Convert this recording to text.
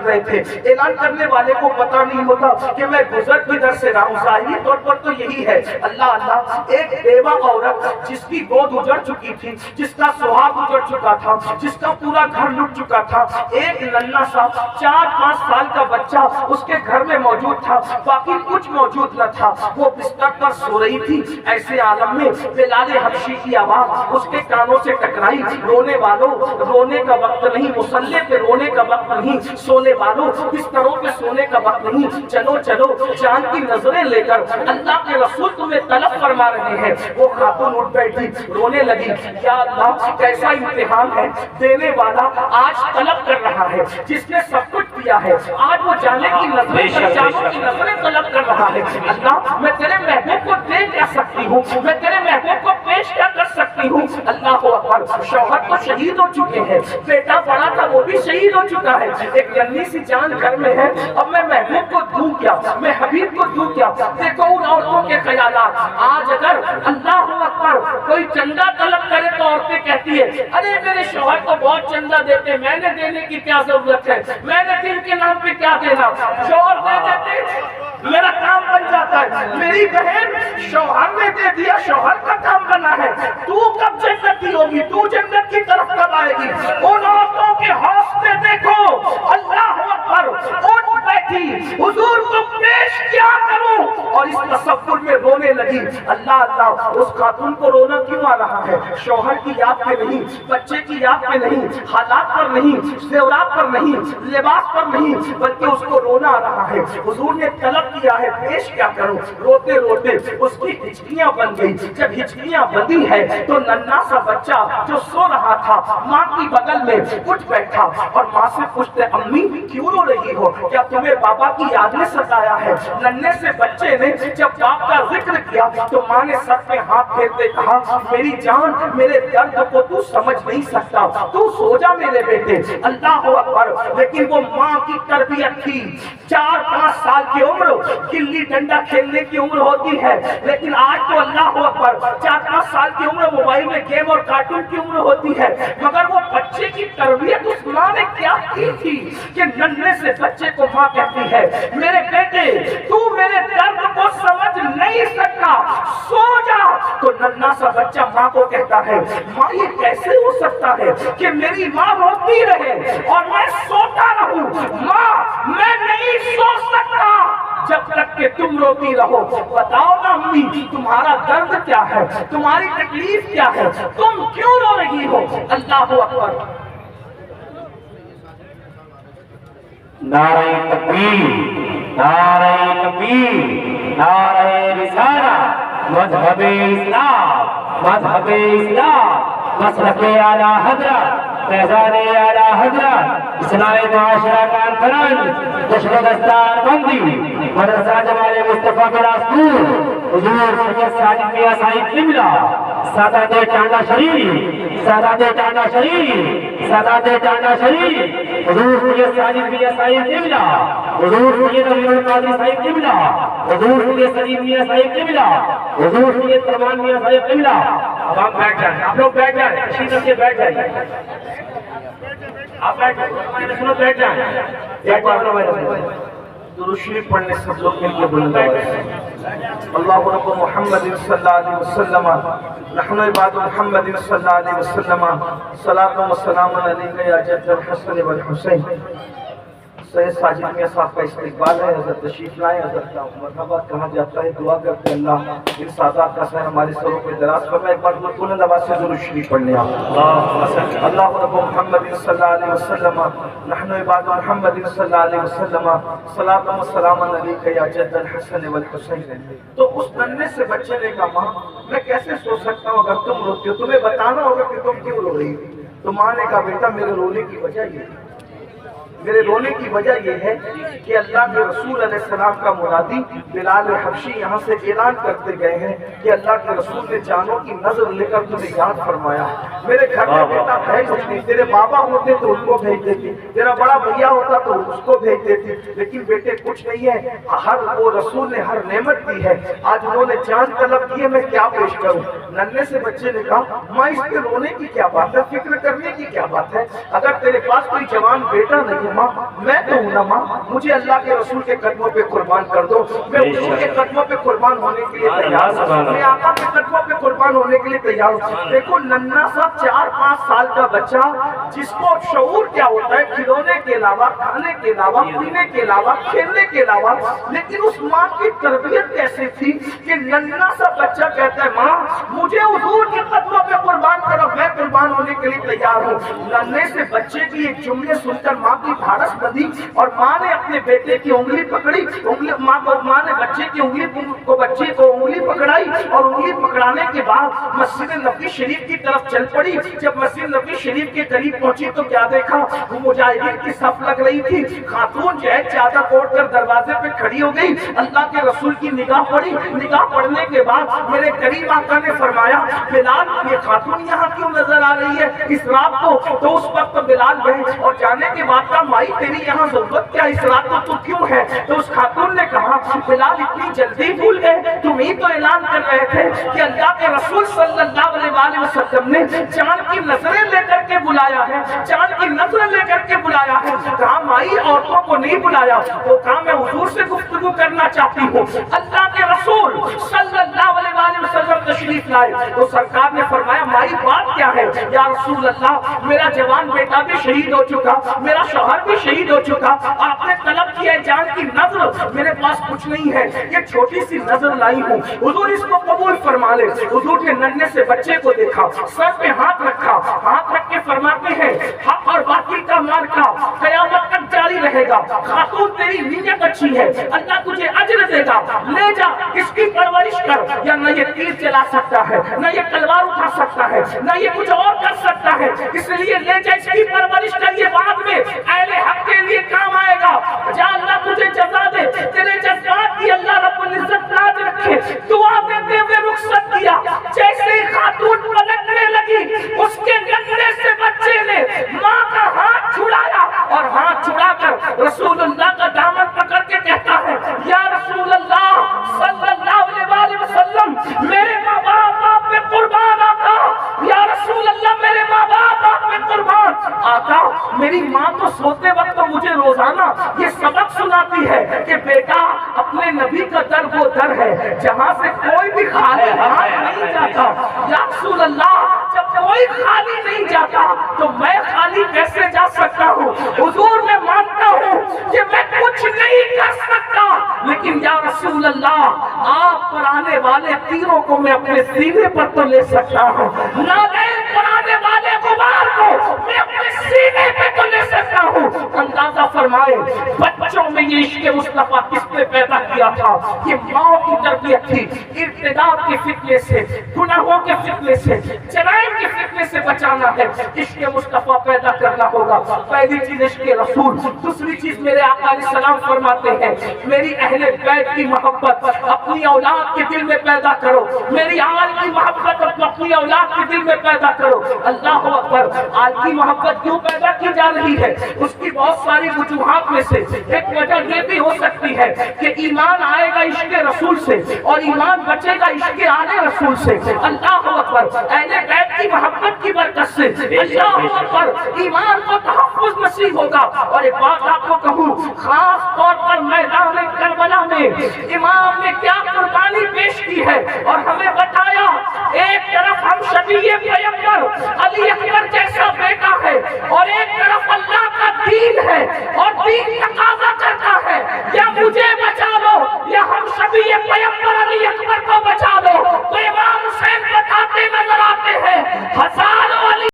رہے تھے. اعلان کرنے والے کو پتہ نہیں ہوتا کہ میں گزر کدھر سے رہا ہوں. ظاہری طور پر تو یہی ہے. اللہ اللہ، ایک بیوہ عورت جس کی گود اجڑ چکی تھی، جس کا سہاگ اجڑ چکا تھا، جس کا پورا گھر لٹ چکا تھا، ایک ننھا سا 4-5 سال کا بچہ اس کے گھر میں موجود تھا، باقی کچھ موجود نہ تھا. وہ بستر پر سو رہی تھی. ایسے عالم میں بلال حبشی کی آواز اس کے کانوں سے ٹکرائی. رونے والوں، رونے کا وقت نہیں. مصلے پہ رونے کا وقت نہیں. سونے والوں، بستروں پہ سونے کا وقت نہیں. چلو چلو، جان کی نظریں لے کر اللہ کے رسول تمہیں طلب فرما رہے ہیں. وہ خاتون اٹھ بیٹھی، رونے لگی. یا اللہ، کیسا امتحان ہے. دینے والا آج طلب کر رہا ہے. جس نے سب کچھ دیا ہے آج وہ جانے کی نظریں، جانوں کی نظریں طلب کر رہا ہے. اللہ، میں تیرے محبوب کو دے کیا سکتی ہوں؟ میں تیرے محبوب کو پیش کیا کر سکتی ہوں؟ اللہ اکبر. شوہر تو شہید ہو چکے ہیں، بیٹا بڑا تھا وہ بھی شہید ہو چکا ہے. ایک ننھی سی جان گھر میں ہے. اب میں محبوب کو دوں کیا؟ میں حبیب کو دوں کیا؟ دیکھو ان عورتوں کے خیالات. آج اگر اللہ اکبر کوئی چندہ طلب کرے تو عورتیں کہتی ہے ارے میرے شوہر تو بہت چندہ دیتے، میں نے دینے کی کیا ضرورت ہے، میں نے دن کے نام پہ کیا دینا. شوہر دے دیتے میرا کام بن جاتا ہے. میری بہن، شوہر نے دے دیا، شوہر کا کام بنا ہے. تو کب جنتی ہوگی؟ تو جنت کی طرف کب آئے گی؟ ان عورتوں کے حوصلے دیکھو. اللہ اکبر. اٹھ بیٹھی، حضور کو پیش کیا کروں، اور اس تصور میں رونے لگی. اللہ اللہ، اس خاتون کو رونا کیوں آ رہا ہے؟ شوہر کی یاد پہ نہیں، بچے کی یاد پہ نہیں، حالات پر نہیں، زیورات پر نہیں، لباس پر نہیں، بلکہ اس کو رونا آ رہا ہے. حضور نے طلب کیا ہے، پیش کیا کروں. روتے روتے اس کی ہچکیاں بن گئی. جب ہچکیاں بندی ہے تو ننھا سا بچہ جو سو رہا تھا ماں کی بغل میں اٹھ بیٹھا اور ماں سے پوچھتے امی کیوں رو رہی ہو؟ کیا تمہیں بابا کی یاد نے ستایا ہے؟ ننھے سے بچے نے جب باپ کا ذکر کیا تو ماں نے سر پہ ہاتھ پھیرتے کہا میری جان، میرے درد کو تو سمجھ نہیں سکتا، تو سو جا میرے بیٹے. اللہ اکبر. لیکن وہ ماں کی تربیت تھی. 4-5 سال کی عمر گلی ڈنڈا کھیلنے کی عمر ہوتی ہے، لیکن آج تو اللہ اکبر 4-5 سال کی عمر موبائل میں گیم اور کارٹون کی عمر ہوتی ہے. مگر وہ بچے کی تربیت اس ماں نے کیا کی تھی کہ ننھے سے بچے کو ماں کہتی ہے میرے بیٹے تو میرے درد کو سمجھ نہیں سکتا، سو جا. تو ننھا سا بچہ ماں کو کہتا ہے ماں یہ کیسے ہو سکتا ہے کہ میری ماں روتی رہے اور میں سوتا رہوں؟ ماں میں نہیں سو سکتا جب تک کہ تم روتی رہو. بتاؤ نا امی تمہارا درد کیا ہے، تمہاری تکلیف کیا ہے، تم کیوں رو رہی ہو؟ اللہ اکبر. نعرہ تکبیر، نعرہ تکبیر، نعرہ رسالہ. مذہب اسلام، مذہب اسلام، مسلک اعلی حضرت، فیضان اعلی حضرت، اصلاح معاشرہ کانفرنس، جشن دستار بندی، مدرسہ جمال مصطفیٰ کے رسول حضور سید ساجد میاں صاحب قبلہ، سادات ٹانڈا شریف، سادات ٹانڈا شریف، سادات ٹانڈا شریف، حضور سید ساجد میاں صاحب قبلہ، حضور سید علی القادری صاحب قبلہ، حضور سید سلیم میاں صاحب قبلہ، حضور سید سلمان میاں صاحب قبلہ. اب آپ بیٹھ جائیں، آپ لوگ بیٹھ جائیں، اسی طرح سے بیٹھ جائیں. آپ بیٹھ جائیں، بیٹھ جائیں. ایک بار درود شریف پڑھنے سب لوگ مل کے بلند آواز سے. اللہ رب محمد صلی اللہ علیہ وسلم، نحن عباد محمد صلی اللہ علیہ وسلم، صلاۃ و سلام علیک یا جد الحسن والحسین. سید ساجد میاں صاحب کا استقبال ہے. حضرت تشریف لائیں. حضرت کا مرحبا کہا جاتا ہے. دعا کرتے ہیں اللہ ان سادات کا سر ہمارے سروں پہ دراز فرمائے. ایک بار بلند آواز سے درود شریف پڑھنے آپ. اللہ رب محمد صلی اللہ علیہ وسلم، نحن عباد محمد صلی اللہ علیہ وسلم، صلاۃ و سلام علیک یا جد الحسن والحسین. تو اس ننھے سے بچے نے کہا ماں میں کیسے سو سکتا ہوں اگر تم روتی ہو؟ تمہیں بتانا ہوگا کہ تم کیوں رو رہی ہو. تو ماں نے کہا بیٹا میرے رونے کی وجہ یہ ہے، میرے رونے کی وجہ یہ ہے کہ اللہ کے رسول علیہ السلام کا منادی بلال حبشی یہاں سے اعلان کرتے گئے ہیں کہ اللہ کے رسول نے جانوں کی نظر لے کر تمہیں یاد فرمایا. میرے گھر میں بیٹا ہے کچھ نہیں، تیرے بابا ہوتے تو ان کو بھیج دیتی، تیرا بڑا بھیا ہوتا تو اس کو بھیج دیتی، لیکن بیٹے کچھ نہیں ہے. ہر وہ رسول نے ہر نعمت دی ہے، آج انہوں نے جان طلب کی ہے، میں کیا پیش کروں؟ ننھے سے بچے نے کہا ماں اس کے رونے کی کیا بات ہے، فکر کرنے کی کیا بات ہے؟ اگر تیرے پاس کوئی جوان بیٹا نہیں ماں میں تو ہوں نا ماں، مجھے اللہ کے رسول کے قدموں پہ قربان کر دو، میں حضور کے قدموں پہ قربان ہونے کے لیے تیار ہوں، میں آقا کے قدموں پہ قربان ہونے کے لیے تیار ہوں۔ دیکھو ننھا سا 4-5 سال کا بچہ جس کو شعور کیا ہوتا ہے کھلونے کے علاوہ، کھانے کے علاوہ، پینے کے علاوہ، کھیلنے کے علاوہ، لیکن اس ماں کی تربیت کیسے تھی کہ ننھا سا بچہ کہتا ہے ماں مجھے حضور کے قدموں پہ قربان کرو، میں قربان ہونے کے لیے تیار ہوں۔ ننھے سے بچے کی ایک جملے سن کر ماں کی بھارس بندی اور ماں نے اپنے بیٹے کی انگلی پکڑی، ماں نے بچے کی انگلی کو انگلی پکڑائی اور انگلی پکڑانے کے بعد مسجد نبوی شریف کی طرف چل پڑی۔ جب مسجد نبوی شریف کے قریب پہنچی تو کیا دیکھا، وہ مجاہدین کی صف لگ رہی تھی، خاتون جو ہے چادر اوڑھ کر دروازے پہ کھڑی ہو گئی، اللہ کے رسول کی نگاہ پڑی، نگاہ پڑنے کے بعد میرے کریم آقا نے فرمایا بلال یہ خاتون یہاں کیوں نظر آ رہی ہے اس رات کو؟ تو اس وقت بلال گئے اور جانے کے بعد کہا مائی تیری یہاں ضرورت کیا اس رات کو تو کیوں ہے؟ تو اس خاتون نے کہا بلال اتنی جلدی بھول گئے، تم ہی تو اعلان کر رہے تھے کہ اللہ کے رسول صلی اللہ علیہ وسلم نے چاند کی نظریں لے کر کے بلایا ہے، چاند کی نظریں لے کر کے بلایا ہے۔ کہا مائی عورتوں کو نہیں بلایا، وہ کہا میں حضور سے گفتگو کرنا چاہتی ہوں۔ اللہ کے رسول صلی اللہ علیہ وسلم تشریف لائے تو سرکار نے فرمایا مائی بات کیا ہے؟ یا رسول اللہ میرا جوان بیٹا بھی شہید ہو چکا، میرا شوہر بھی شہید ہو چکا، آپ نے طلب کیا ہے جان کی نظر، میرے پاس کچھ نہیں ہے، یہ چھوٹی سی نظر لائی ہوں، حضور اس کو قبول فرما لے۔ حضور نے ننھے سے بچے کو دیکھا، سر پہ ہاتھ رکھا، ہاتھ رکھ کے فرماتے ہیں حق اور باطل کا معرکہ قیامت تک جاری رہے گا، خاتون تیری نیت اچھی ہے، اللہ تجھے اجر دے گا، لے جا اس کی پرورش کر، یا نہ یہ تیر چلا سکتا ہے، نہ یہ تلوار اٹھا سکتا ہے، نہ یہ کچھ اور کر سکتا ہے، اس لیے لے جا اس کی پرورش کر، یہ بعد میں اہل حق کے لیے کام آئے گا، جا اللہ تجھے جزا دے، تیرے جذبات کی اللہ رب العزت لاج رکھے۔ دعا دیتے ہوئے رخصت کیا، جیسے ہی خاتون پلٹنے لگی اس کے ننھے سے بچے نے ماں کا ہاتھ چھڑایا اور ہاتھ چھڑا کر رسول اللہ کا دامن پکڑ کے کہتا ہے یا رسول اللہ صلی اللہ علیہ وسلم میرے ماں باپ آپ پہ قربان آقا، یا رسول اللہ میرے ماں باپ آپ پہ قربان آقا۔ میری ماں تو سوتے وقت مجھے روزانہ یہ سبق سناتی ہے کہ بیٹا اپنے نبی کا در وہ در ہے جہاں سے کوئی بھی خالی ہاتھ نہیں جاتا، یا رسول اللہ جب کوئی خالی نہیں جاتا تو میں خالی کیسے جا سکتا ہوں؟ حضور میں مانتا ہوں کہ میں کچھ نہیں کر سکتا، لیکن یا رسول اللہ آپ پر آنے والے تیروں کو میں اپنے سینے پر تو لے سکتا ہوں، نالین پر آنے والے غبار کو میں اپنے سینے پہ تو لے سکتا ہوں۔ اندازہ فرمائے بچوں میں یہ عشق مصطفیٰ کس نے پیدا کیا تھا؟ یہ ماں کی تربیت تھی، ارتداد کے فتنے سے، گناہوں کے فتنے سے، جرائم کے فتنے سے بچانا ہے، عشق مصطفیٰ پیدا کرنا ہوگا۔ پہلی چیز عشق رسول، دوسری چیز میرے آقا علیہ السلام فرماتے ہیں میری اہل بیت کی محبت اپنی اولاد کے دل میں پیدا کرو، میری آل کی محبت اپنی اولاد کے دل میں پیدا کرو۔ اللہ اکبر، آل کی محبت کیوں پیدا کی جا رہی ہے؟ اس کی بہت ساری وجوہات میں سے ایک وجہ یہ بھی ہو سکتی ہے کہ ایمان آئے گا عشق رسول سے اور ایمان بچے گا عشق آل رسول سے۔ اللہ اکبر، اہل بیت کی محبت کی برکت سے اللہ اکبر ایمان کو تحفظ نصیب ہوگا۔ اور ایک بات آپ کو کہوں، خاص طور پر میدان کربلا میں امام نے کیا قربانی پیش کی ہے اور ہمیں بتایا، ایک طرف ہم شفیع پیغمبر علی اکبر جیسا بیٹا ہے اور ایک طرف اللہ کا دین ہے اور دین کا